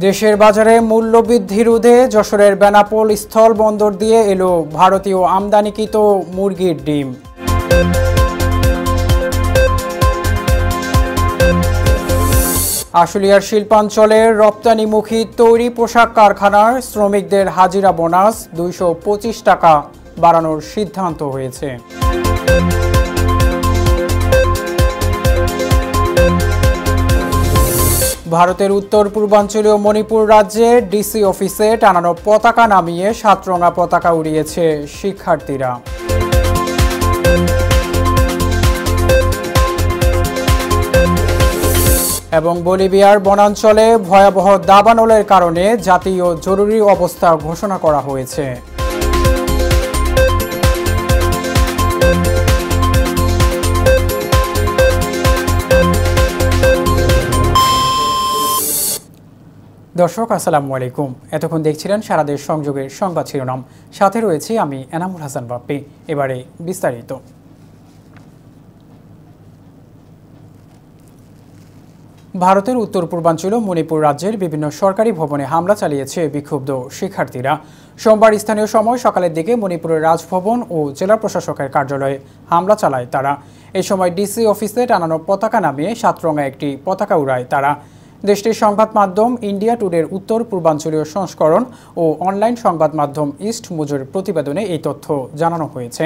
দেশের বাজারে মূল্যবৃদ্ধি রোধে যশোরের বেনাপোল স্থল বন্দর দিয়ে এলো ভারতীয় আমদানিকৃত মুরগির ডিম। আশুলিয়ার শিল্পাঞ্চলের রপ্তানিমুখী তৈরি পোশাক কারখানার শ্রমিকদের হাজিরা বোনাস 225 টাকা বাড়ানোর সিদ্ধান্ত হয়েছে। ভারতের উত্তর পূর্বাঞ্চলীয় মণিপুর রাজ্যে ডিসি অফিসে টানানো পতাকা নামিয়ে 7 রঙা পতাকা উড়িয়েছে শিক্ষার্থীরা। এবং বলিভিয়ার বনাঞ্চলে ভয়াবহ দাবানলের কারণে জাতীয় জরুরি অবস্থা ঘোষণা করা হয়েছে। দর্শক আসসালামু আলাইকুম। এতক্ষণ দেখছিলেন সারা দেশ সংযোগের সংবাদ শিরোনাম, সাথে রয়েছি আমি এনামুল হাসান বাপ্পি। এবারে বিস্তারিত। ভারতের উত্তর পূর্বাঞ্চলীয় মণিপুর রাজ্যের বিভিন্ন সরকারি ভবনে হামলা চালিয়েছে বিক্ষুব্ধ শিক্ষার্থীরা। সোমবার স্থানীয় সময় সকালের দিকে মণিপুরের রাজভবন ও জেলা প্রশাসকের কার্যালয়ে হামলা চালায় তারা। এই সময় ডিসি অফিসে টানানো পতাকা নামিয়ে 7 রঙা একটি পতাকা উড়ায় তারা। দেশটির সংবাদ মাধ্যম ইন্ডিয়া টুডের উত্তর পূর্বাঞ্চলীয় সংস্করণ ও অনলাইন সংবাদ মাধ্যম ইস্ট মুজোর প্রতিবেদনে এই তথ্য জানানো হয়েছে।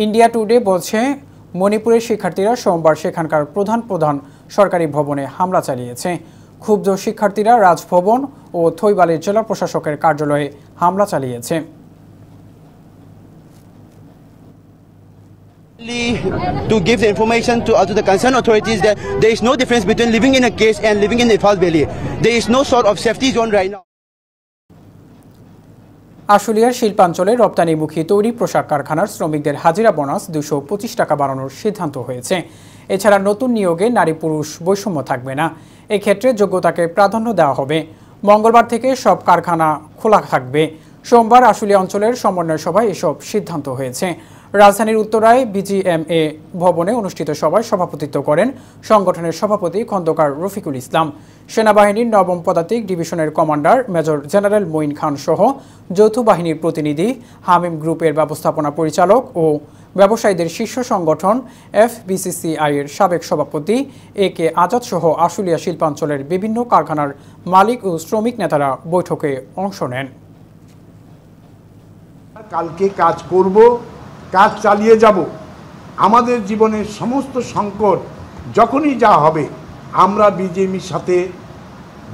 ইন্ডিয়া টুডে বলছে, মণিপুরের শিক্ষার্থীরা সোমবার সেখানকার প্রধান সরকারি ভবনে হামলা চালিয়েছে। ক্ষুব্ধ শিক্ষার্থীরা রাজভবন ও থৈবালের জেলা প্রশাসকের কার্যালয়ে হামলা চালিয়েছে। To give the information to the concerned authorities that there is no difference between living in a case and living in the Ifal Valley. There is no sort of safety zone right now. আশুলিয়ার শিল্পাঞ্চলে রপ্তানিমুখী তৈরি পোশাক কারখানার শ্রমিকদের হাজিরা bonus 225 টাকা বাড়ানোর সিদ্ধান্ত হয়েছে। এছাড়া নতুন নিয়োগে নারী পুরুষ বৈষম্য থাকবে না। এক্ষেত্রে যোগ্যতাকে প্রাধান্য দেওয়া হবে। মঙ্গলবার থেকে সব কারখানা খোলা থাকবে। সোমবার আশুলিয়া অঞ্চলের সমন্বয় সভায় এসব সিদ্ধান্ত হয়েছে। রাজধানীর উত্তরায় বিজিএমএ ভবনে অনুষ্ঠিত সভায় সভাপতিত্ব করেন সংগঠনের সভাপতি খন্দকার রফিকুল ইসলাম। সেনাবাহিনীর 9ম পদাতিক ডিভিশনের কমান্ডার মেজর জেনারেল মঈন খান সহ যৌথ বাহিনীর প্রতিনিধি, হামিম গ্রুপের ব্যবস্থাপনা পরিচালক ও ব্যবসায়ীদের শীর্ষ সংগঠন FBCCI এর সাবেক সভাপতি AK আজাদ সহ আশুলিয়া শিল্পাঞ্চলের বিভিন্ন কারখানার মালিক ও শ্রমিক নেতারা বৈঠকে অংশ নেন। কালকে কাজ করব, কাজ চালিয়ে যাব। আমাদের জীবনের সমস্ত সংকট যখনই যা হবে, আমরা বিজেপির সাথে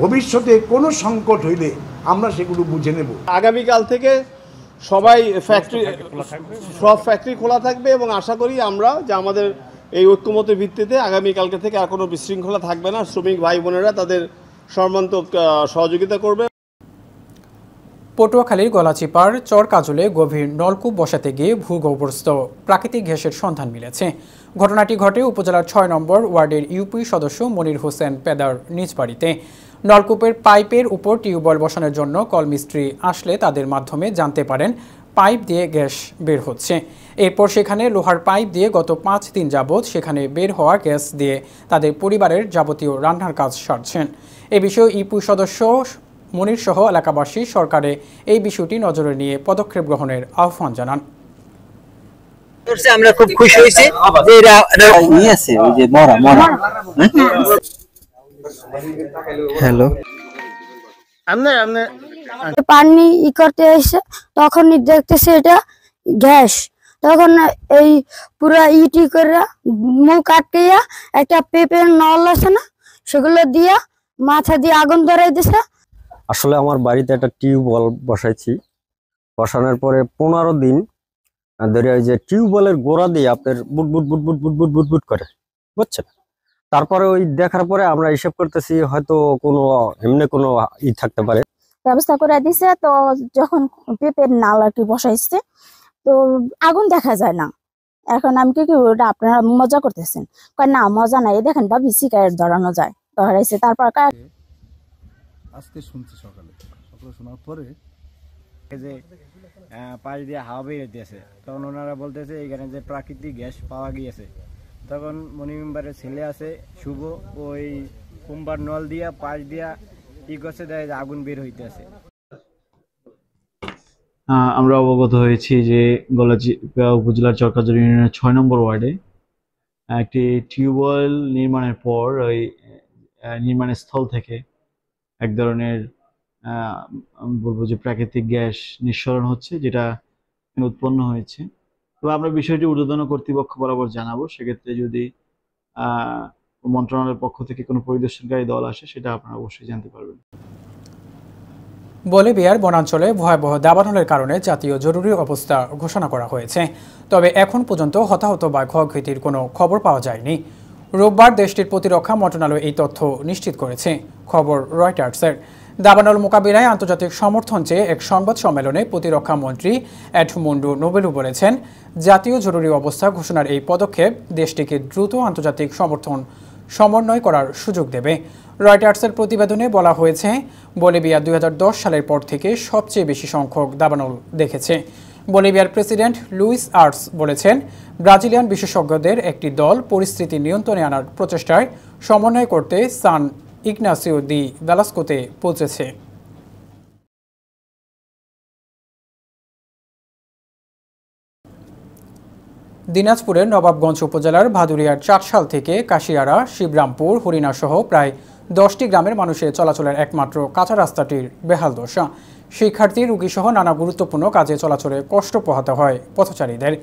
ভবিষ্যতে কোনো সংকট হইলে আমরা সেগুলো বুঝে নেব। আগামীকাল থেকে সব ফ্যাক্টরি খোলা থাকবে এবং আশা করি আমরা যে আমাদের এই ঐক্যমতের ভিত্তিতে আগামীকালকে থেকে আর কোনো বিশৃঙ্খলা থাকবে না। শ্রমিক ভাই বোনেরা তাদের সর্বান্তক সহযোগিতা করবে। পটুয়াখালীর গলাচিপার চরকাজলে গভীর নলকূপ বসাতে গিয়ে ভূগর্ভস্থ প্রাকৃতিক গ্যাসের সন্ধান মিলেছে। ঘটনাটি ঘটে উপজেলার 6 নম্বর ওয়ার্ডের ইউপি সদস্য মনির হোসেন পেদার নিজ বাড়িতে। নলকূপের পাইপের উপর টিউবওয়েল বসানোর জন্য কলমিস্ত্রি আসলে তাদের মাধ্যমে জানতে পারেন পাইপ দিয়ে গ্যাস বের হচ্ছে। এরপর সেখানে লোহার পাইপ দিয়ে গত 5 দিন যাবৎ সেখানে বের হওয়া গ্যাস দিয়ে তাদের পরিবারের যাবতীয় রান্নার কাজ সারছেন। এ বিষয়ে ইউপি সদস্য মনির সহ এলাকাবাসী সরকারে এই বিষয়টি নজরে নিয়ে পদক্ষেপ গ্রহণের আহ্বান জানান। আমরা খুব খুশি হয়েছি পানি করতে এসে তখন দেখতেছে এটা গ্যাস। তখন এই পুরা ইটি করে মুখ আটকাইয়া একটা পেঁপের নল আছে না, সেগুলো দিয়া মাথা দিয়ে আগুন ধরাই দিছে। আসলে আমার বাড়িতে একটা টিউবওয়েল বসাইছি, বসানোর পরে 15 দিন ধরে ওই যে টিউবওয়েলের গোড়া দিয়ে আপনার বুট বুট বুট বুট বুট বুট বুট বুট করে, বুঝছেন। তারপরে ওই দেখার পরে আমরা হিসাব করতেছি হয়তো কোনো এমনি কোনো থাকতে পারে, ব্যবস্থা করে দিছে। তো যখন পেঁপের নাল আর কি বসাইছে তো আগুন দেখা যায় না। এখন আমি কি ওটা আপনারা মজা করতেছেন? না মজা নাই, দেখেন ভাবি সিগারেট ধরানো যায়, ধরাইছে। তারপর আজকে শুনছি সকালে শোনার পরে যে পাশ দিয়ে হাওয়া বের হইতেছে, তখন ওনারা বলতেছে এখানে যে প্রাকৃতিক গ্যাস পাওয়া গিয়েছে। তখন মনি মেম্বারের ছেলে আছে শুভ, ওই কুম্বার নল দিয়া পাশ দিয়া ই করছে দেয় যে আগুন বের হইতেছে। আমরা অবগত হয়েছি যে গলাচিপা উপজেলার চরকাজুড়ি ইউনিয়নের 6 নম্বর ওয়ার্ডে একটি টিউবওয়েল নির্মাণের পর ওই নির্মাণের স্থল থেকে এক ধরনের আমি বলবো যে প্রাকৃতিক গ্যাস নিঃসরণ হচ্ছে, যেটা উৎপন্ন হয়েছে। তো আমরা বিষয়টি ঊর্ধ্বতন কর্তৃপক্ষ বরাবর জানাবো। সেক্ষেত্রে যদি মন্ত্রণালয়ের পক্ষ থেকে কোনো পরিদর্শনকারী দল আসে, সেটা আপনারা অবশ্যই জানতে পারবেন। বলিভিয়ার বনাঞ্চলে ভয়াবহ দাবানলের কারণে জাতীয় জরুরি অবস্থা ঘোষণা করা হয়েছে, তবে এখন পর্যন্ত হতাহত বা ক্ষয়ক্ষতির কোনো খবর পাওয়া যায়নি। রোববার দেশটির প্রতিরক্ষা মন্ত্রণালয় এই তথ্য নিশ্চিত করেছে। খবর রয়টার্সের। দাবানল মোকাবিলায় আন্তর্জাতিক সমর্থন চেয়ে এক সংবাদ সম্মেলনে প্রতিরক্ষা মন্ত্রী এডমুন্ডো নোবেলু বলেছেন, জাতীয় জরুরি অবস্থা ঘোষণার এই পদক্ষেপ দেশটিকে দ্রুত আন্তর্জাতিক সমন্বয় করার সুযোগ দেবে। রয়টার্সের প্রতিবেদনে বলা হয়েছে, বলিভিয়া 2010 সালের পর থেকে সবচেয়ে বেশি সংখ্যক দাবানল দেখেছে। বলিভিয়ার প্রেসিডেন্ট লুইস আর্টস বলেছেন, ব্রাজিলিয়ান বিশেষজ্ঞদের একটি দল পরিস্থিতি নিয়ন্ত্রণে আনার প্রচেষ্টায় সমন্বয় করতে সান ইগনাসিও দি ভেলাস্কোতে পৌঁছেছে। দিনাজপুরের নবাবগঞ্জ উপজেলার ভাদুরিয়ার চাটশাল থেকে কাশিয়ারা, শিবরামপুর, হরিণা সহ প্রায় 10টি গ্রামের মানুষের চলাচলের একমাত্র কাঁচা রাস্তাটির বেহাল দশা। শিক্ষার্থী, রোগী সহ নানা গুরুত্বপূর্ণ কাজে চলাচলে কষ্ট পোহাতে হয় পথচারীদের।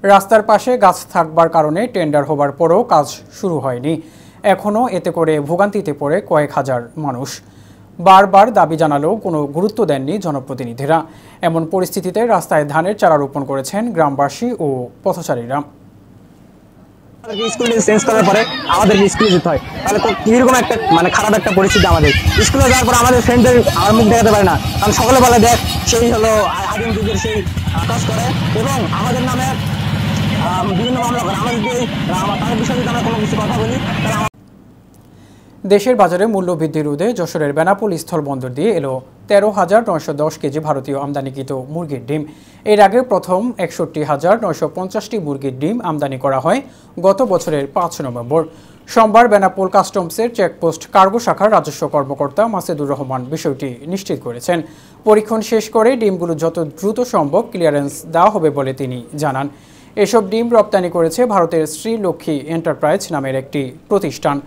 রাস্তার পাশে গাছ থাকবার কারণে টেন্ডার হবার পরও কাজ শুরু হয়নি। এখনও এতে করে ভোগান্তিতে পড়ে কয়েক হাজার মানুষ। বারবার দাবি জানালেও কোনো গুরুত্ব দেননি জনপ্রতিনিধিরা। এমন পরিস্থিতিতে রাস্তায় ধানের চারা রোপণ করেছেন গ্রামবাসী ও পথচারীরা। স্কুল চেঞ্জ করার পরে আমাদের স্কুলে যেতে হয়, তাহলে কিরকম একটা খারাপ একটা পরিস্থিতি আমাদের। স্কুলে যাওয়ার পর আমাদের ফ্রেন্ডদের আমার মুখ দেখাতে পারে না, কারণ সকলে বলে দেখ সেই হলো আদিম যুগের সেই কাজ করে এবং আমাদের নামে বিভিন্ন মামলা করে। আমাদের তাদের বিষয়ে যদি আমরা কোনো কিছু কথা বলি, দেশের বাজারে মূল্যবৃদ্ধি রোধে যশোরের বেনাপোল স্থলবন্দর দিয়ে এলো 13,910 কেজি ভারতীয় আমদানিকৃত মুরগির ডিম। এর আগে প্রথম 61,950টি মুরগির ডিম আমদানি করা হয় গত বছরের 5 নভেম্বর। সোমবার বেনাপোল কাস্টমসের চেকপোস্ট কার্গো শাখার রাজস্ব কর্মকর্তা মাসেদুর রহমান বিষয়টি নিশ্চিত করেছেন। পরীক্ষণ শেষ করে ডিমগুলো যত দ্রুত সম্ভব ক্লিয়ারেন্স দেওয়া হবে বলে তিনি জানান। এসব ডিম রপ্তানি করেছে ভারতের শ্রীলক্ষ্মী এন্টারপ্রাইজ নামের একটি প্রতিষ্ঠান।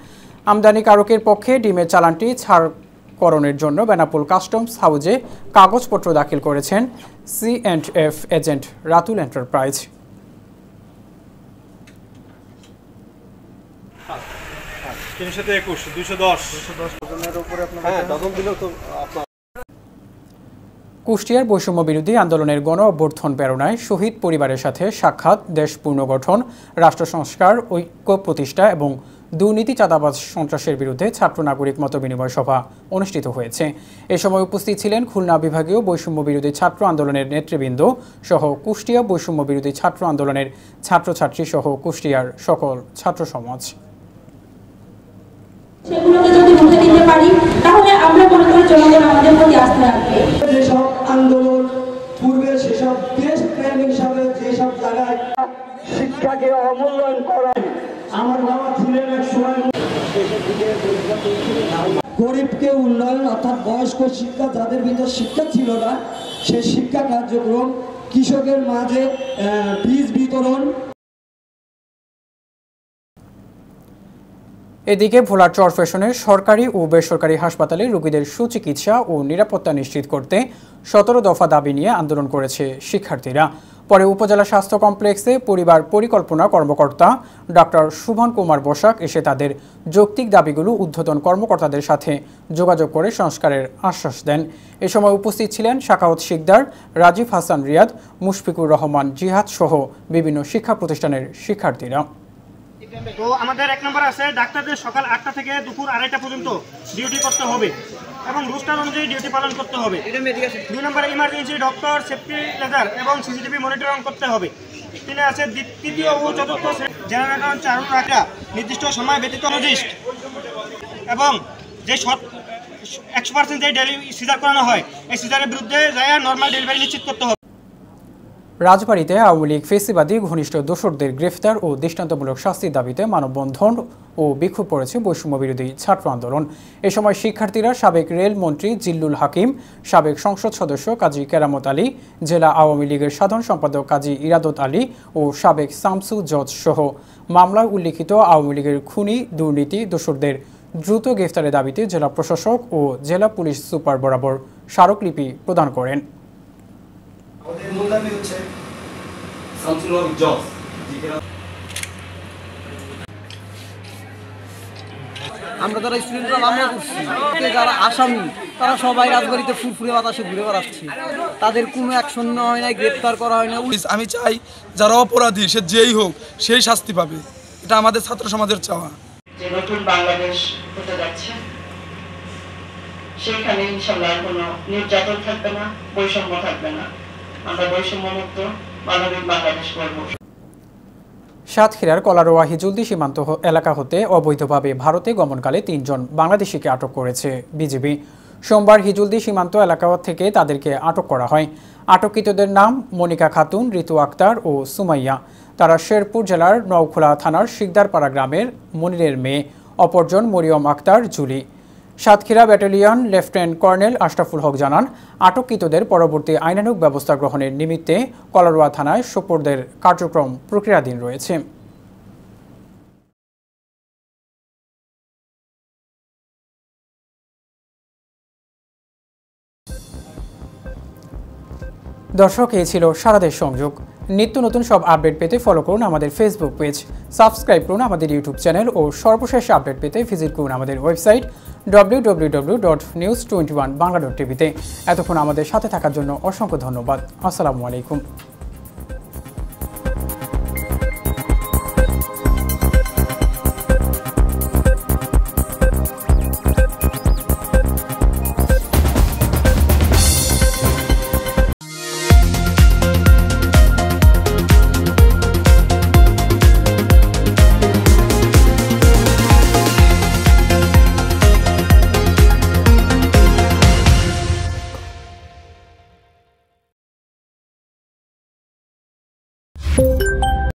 আমদানিকারকের পক্ষে ডিমের চালানটি ছাড়করণের জন্য বেনাপোল কাস্টমস হাউজে কাগজপত্র দাখিল করেছেন C&F এজেন্ট রাতুল এন্টারপ্রাইজ। কুষ্টিয়ার বৈষম্য বিরোধী আন্দোলনের গণ অভ্যর্থন প্রেরণায় শহীদ পরিবারের সাথে সাক্ষাৎ, দেশ পুনর্গঠন, রাষ্ট্র সংস্কার, ঐক্য প্রতিষ্ঠা এবং দুর্নীতি, চাঁদাবাজ, সন্ত্রাসের বিরুদ্ধে ছাত্র নাগরিক মত বিনিময় সভা অনুষ্ঠিত হয়েছে। এ সময় উপস্থিত ছিলেন খুলনা বিভাগীয় বৈষম্য বিরোধী ছাত্র আন্দোলনের নেতৃবৃন্দ সহ কুষ্টিয়া বৈষম্য বিরোধী ছাত্র আন্দোলনের ছাত্রছাত্রী সহ কুষ্টিয়ার সকল ছাত্র সমাজ। সেগুলোকে যদি মুখে দিতে পারি তাহলে আমরা মনে করি জনগণ আমাদের প্রতি আস্থা রাখবে। যেসব আন্দোলন পূর্বে সেসব দেশ প্রেম হিসাবে যেসব জায়গায় শিক্ষাকে অমূল্যায়ন করা, আমার বাবা ছিলেন এক সময় গরিবকে উন্নয়ন অর্থাৎ বয়স্ক শিক্ষা, যাদের ভিতর শিক্ষা ছিল না সেই শিক্ষা কার্যক্রম, কৃষকের মাঝে বীজ বিতরণ। এদিকে ভোলার চরফ্যাশনের সরকারি ও বেসরকারি হাসপাতালে রোগীদের সুচিকিৎসা ও নিরাপত্তা নিশ্চিত করতে 17 দফা দাবি নিয়ে আন্দোলন করেছে শিক্ষার্থীরা। পরে উপজেলা স্বাস্থ্য কমপ্লেক্সে পরিবার পরিকল্পনা কর্মকর্তা ডক্টর শুভন কুমার বসাক এসে তাদের যৌক্তিক দাবিগুলো ঊর্ধ্বতন কর্মকর্তাদের সাথে যোগাযোগ করে সংস্কারের আশ্বাস দেন। এ সময় উপস্থিত ছিলেন সাখাওয়াত শিকদার, রাজীব হাসান রিয়াদ, মুশফিকুর রহমান জিহাদ সহ বিভিন্ন শিক্ষা প্রতিষ্ঠানের শিক্ষার্থীরা। তো আমাদের 1 নম্বর আছে ডাক্তারদের সকাল 8টা থেকে দুপুর 2:30 পর্যন্ত ডিউটি করতে হবে এবং রোস্টার অনুযায়ী ডিউটি পালন করতে হবে। 2 নম্বরে ইমার্জেন্সি ডক্টর, সেফটি লেজার এবং সিসিটিভি মনিটরিং করতে হবে। 3 আছে তৃতীয় ও চতুর্থ জেনারেটর চালু রাখা নির্দিষ্ট সময় ব্যতীত লজিস্ট এবং যে 100% যে ডেলিভারি সিজার করানো হয় এই সিজারের বিরুদ্ধে যায় নরমাল ডেলিভারি নিশ্চিত করতে হবে। রাজবাড়ীতে আওয়ামী লীগ ফেসিবাদী ঘনিষ্ঠ দোসরদের গ্রেফতার ও দৃষ্টান্তমূলক শাস্তির দাবিতে মানববন্ধন ও বিক্ষোভ করেছে বৈষম্য বিরোধী ছাত্র আন্দোলন। এ সময় শিক্ষার্থীরা সাবেক রেলমন্ত্রী জিল্লুল হাকিম, সাবেক সংসদ সদস্য কাজী কেরামত আলী, জেলা আওয়ামী লীগের সাধারণ সম্পাদক কাজী ইরাদত আলী ও সাবেক শামসু জজ সহ মামলায় উল্লিখিত আওয়ামী লীগের খুনি দুর্নীতি দোসরদের দ্রুত গ্রেফতারের দাবিতে জেলা প্রশাসক ও জেলা পুলিশ সুপার বরাবর স্মারকলিপি প্রদান করেন। আমরা যারা স্টুডেন্টরা মামলা করছি, যারা আসামি তারা সবাই রাজবাড়িতে ফুরফুরে বাতাসে ঘুরে বেড়াচ্ছে, তাদের কোনো অ্যাকশন নেওয়া হয় না, গ্রেপ্তার করা হয় না। আমি চাই যারা অপরাধী সে যেই হোক সেই শাস্তি পাবে, এটা আমাদের ছাত্র সমাজের চাওয়া। যে নতুন বাংলাদেশ হতে যাচ্ছে সেখানে ইনশাআল্লাহ কোনো নির্যাতন থাকবে না, বৈষম্য থাকবে না, আমরা বৈষম্যমুক্ত মানবিক বাংলাদেশ করব। সাতক্ষীরার কলারোয়া হিজুলদি সীমান্ত এলাকা হতে অবৈধভাবে ভারতে গমনকালে ৩ জন বাংলাদেশিকে আটক করেছে বিজিবি। সোমবার হিজুলদি সীমান্ত এলাকা থেকে তাদেরকে আটক করা হয়। আটককৃতদের নাম মনিকা খাতুন, ঋতু আক্তার ও সুমাইয়া। তারা শেরপুর জেলার নওখোলা থানার শিকদারপাড়া গ্রামের মনিরের মেয়ে, অপরজন Mariyam Akter Juli. Satkhira battalion lieutenant colonel Ashraful Haque জানান, আটককৃতদের পরবর্তী আইনানুগ ব্যবস্থা গ্রহণের নিমিত্তে কলারোয়া থানায় সোপর্দের কার্যক্রম প্রক্রিয়াধীন রয়েছে। দর্শক, এই ছিল সারাদেশ সংযোগ। নিত্য নতুন সব আপডেট পেতে ফলো করুন আমাদের ফেসবুক পেজ, সাবস্ক্রাইব করুন আমাদের ইউটিউব চ্যানেল ও সর্বশেষ আপডেট পেতে ভিজিট করুন আমাদের ওয়েবসাইট www.news21bangla.tv-তে। এতক্ষণ আমাদের সাথে থাকার জন্য অসংখ্য ধন্যবাদ। আসসালামু আলাইকুম।